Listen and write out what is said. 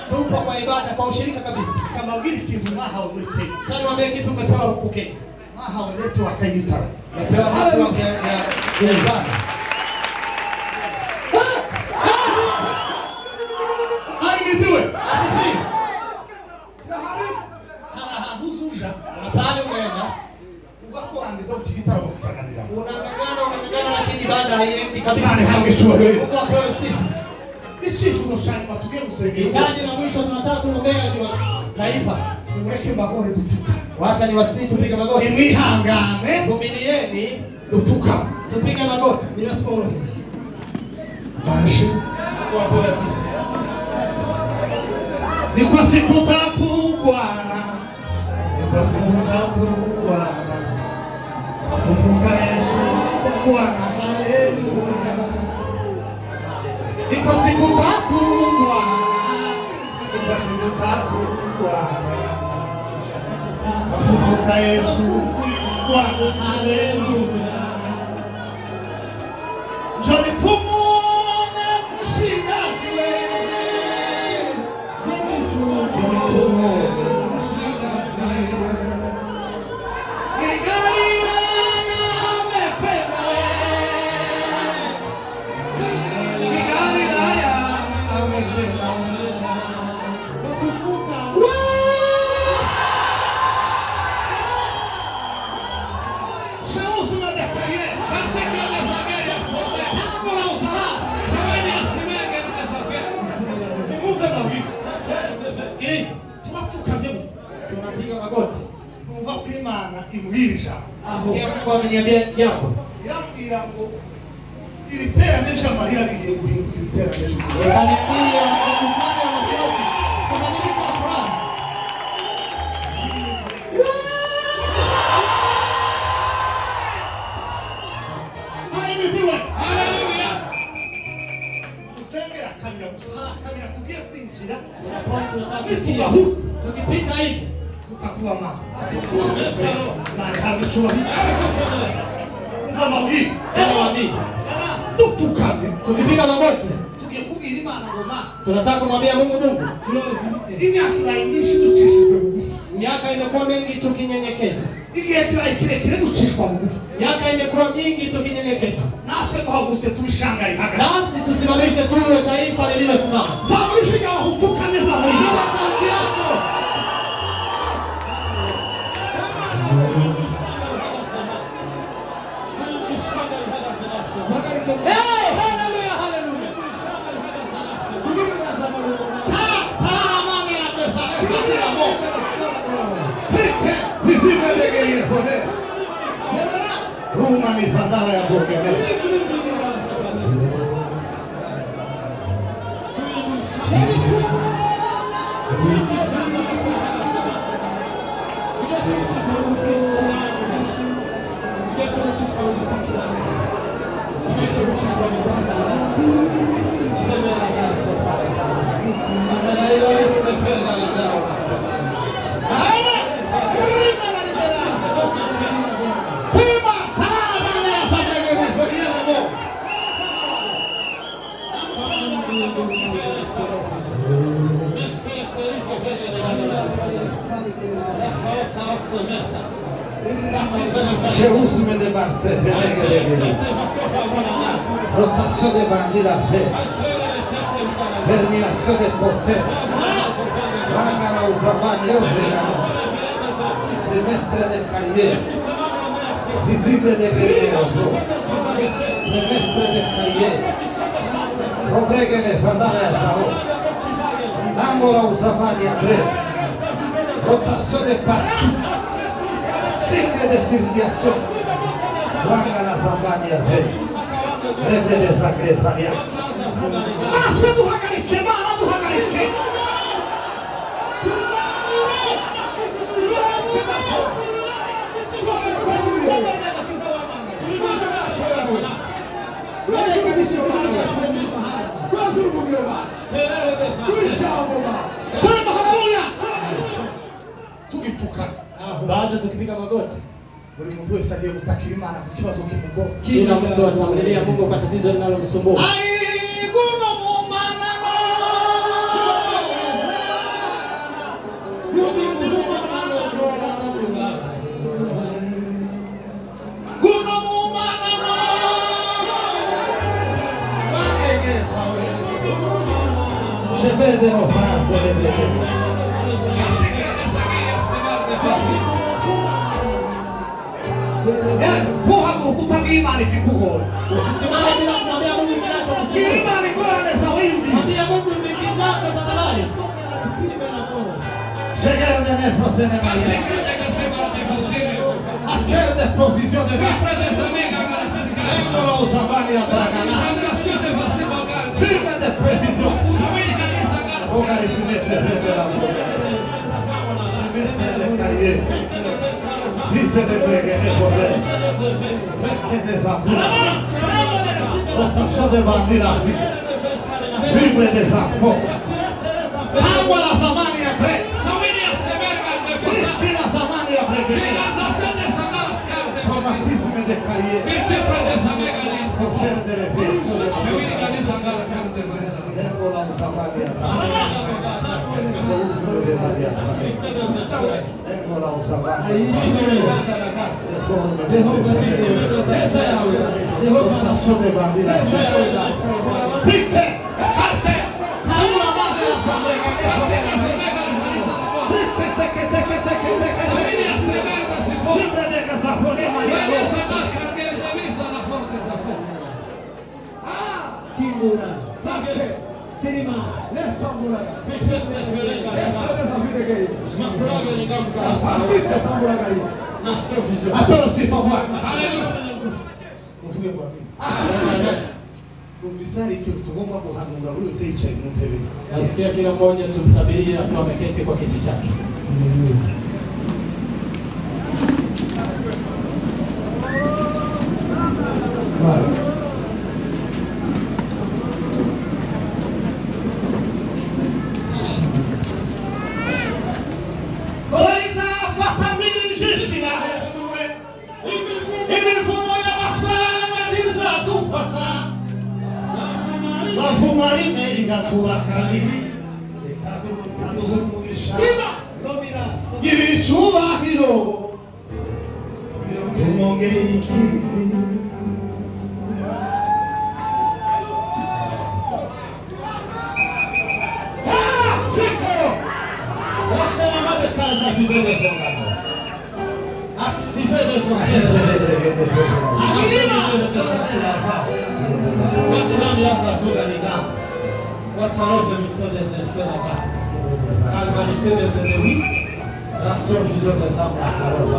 Tupo kwa ibada kwa ushirika kabisa. Kama ugiri kitu maha umwite. Tani mwambie kitu umepewa huku Kenya. Maha walete wakayita. Umepewa watu wa ibada. Hai nitiwe. Asifi. Busuja. Unapale umeenda. Ugakurangiza ukigitara mukaganira. Unangangana lakini ibada haiendi kabisa. Nani hangeshua wewe? Mungu apewe sifa. Ishifu shani matuge usenge. Hitaji la mwisho tunataka kuombea kwa taifa. Nimweke magore dutuka. Wacha ni wasii tupige magoti. Nimwihangane. Vumilieni Dutuka. tupige magoti bila tuone. Basi Mungu apewe sifa. ni kwa siku tatu Bwana. Ni kwa siku tatu Bwana. Afufuka Yesu Bwana. Haleluya. Ni kwa siku tatu Bwana. Ni kwa siku tatu Bwana. Afufuka Yesu Bwana. Haleluya. Njoni tumuone mshindaji wewe. Njoni tumuone mshindaji wewe. Ni Galilaya amependa wewe. Ni Galilaya amependa wewe. Kufufuka. tunapiga magoti. Numva ko Imana imuhisha. Sikia Mungu ameniambia jambo. Irambwira ngo iri terambere ry'amarira rigiye guhinduka iterambere ry'ukuri. Haleluya. Tukufanye magoti. Tunabadilika furaha. Ahimidiwe. Haleluya. Usengera kamera gusa kamera tugiye kwinjira. Tunataka Nitugahu tukipita hivi. tutakuwa mama. Na kabishuhi. Mfano hii. Tunawaambia. Tutukane. Tukipiga magoti. Tugiye kubwira Imana ngo ma. Tunataka kumwambia Mungu Imyaka myinshi ducishijwe bugufi. miaka imekuwa mingi tukinyenyekeza. Igihe kirekire ducishwa bugufi. Miaka imekuwa mingi tukinyenyekeza. Natwe tuhagurutse tubishanga rihagaze. Nasi tusimamishe tuwe taifa lililosimama. Zamurishiga upfukane zamurira. Sauti yako. Hey, haleluya, haleluya. Roma mi fa andare a Borghese. Jerusalem de Marte, rotazione de bandira fe, permeazione de porte, vangano usabani ozegano, trimestre de carriere, visible de guerrero, trimestre de carriere, robregene fandare a Sao, angolo usabani a tre, rotazione partita. Signe de circulación, van a la Zambania, rete de secretaria. Ah, tu tu hakari ke, mara tu hakari ke. Sema haleluya. Tukipuka. Bado tukipiga magoti. Buri muntu wese agiye gutakira Imana ku kibazo cy'umugo. Kila mtu atamlilia Mungu kwa tatizo linalomsumbua. Ai guno mumana no. Guno mumana no. Che sawe. Je vede no France le vede. Porra, kutaka imani kikugora. Usisimame bila kumwambia Mungu kinachokusumbua. Imani bora ni sawindi. Mwambie Mungu mbiki zako tafadhali. Chegare nelle fosse ne Maria. A chiede de provvisione da. Vengono usabani a Dragana. Firme de provvisione. Ogari si messe per la voce. Trimestre de carriere. Dice de pregare vorrei. Perché desafio. Rotazione de bandira. Firme de safo. Agua la samania pre. Perché la samania pregare. Traumatisme de carriere. Soffere delle persone. Vengo la usabania. Se uso de Maria. Vengo la usabania. Rotazione bambina. Picche! Parte! Una base la samania. Sempre de casafonia Maria. Kimura, Pache, Terima, Lefamura, Apewe sifa Bwana. Haleluya. Muvuge kwa mimi. Kumvisari ikintu tugomba guhanura buri wese yicaye mu ntebe. Nasikia kila mmoja tumtabirie akiwa ameketi kwa kiti chake. Koiza fatamini jishi na Yesu we. Imivumo ya batwara niza dufata. Bafumarime igakubakabiri. Ibicubahiro tumongeye ikibi. La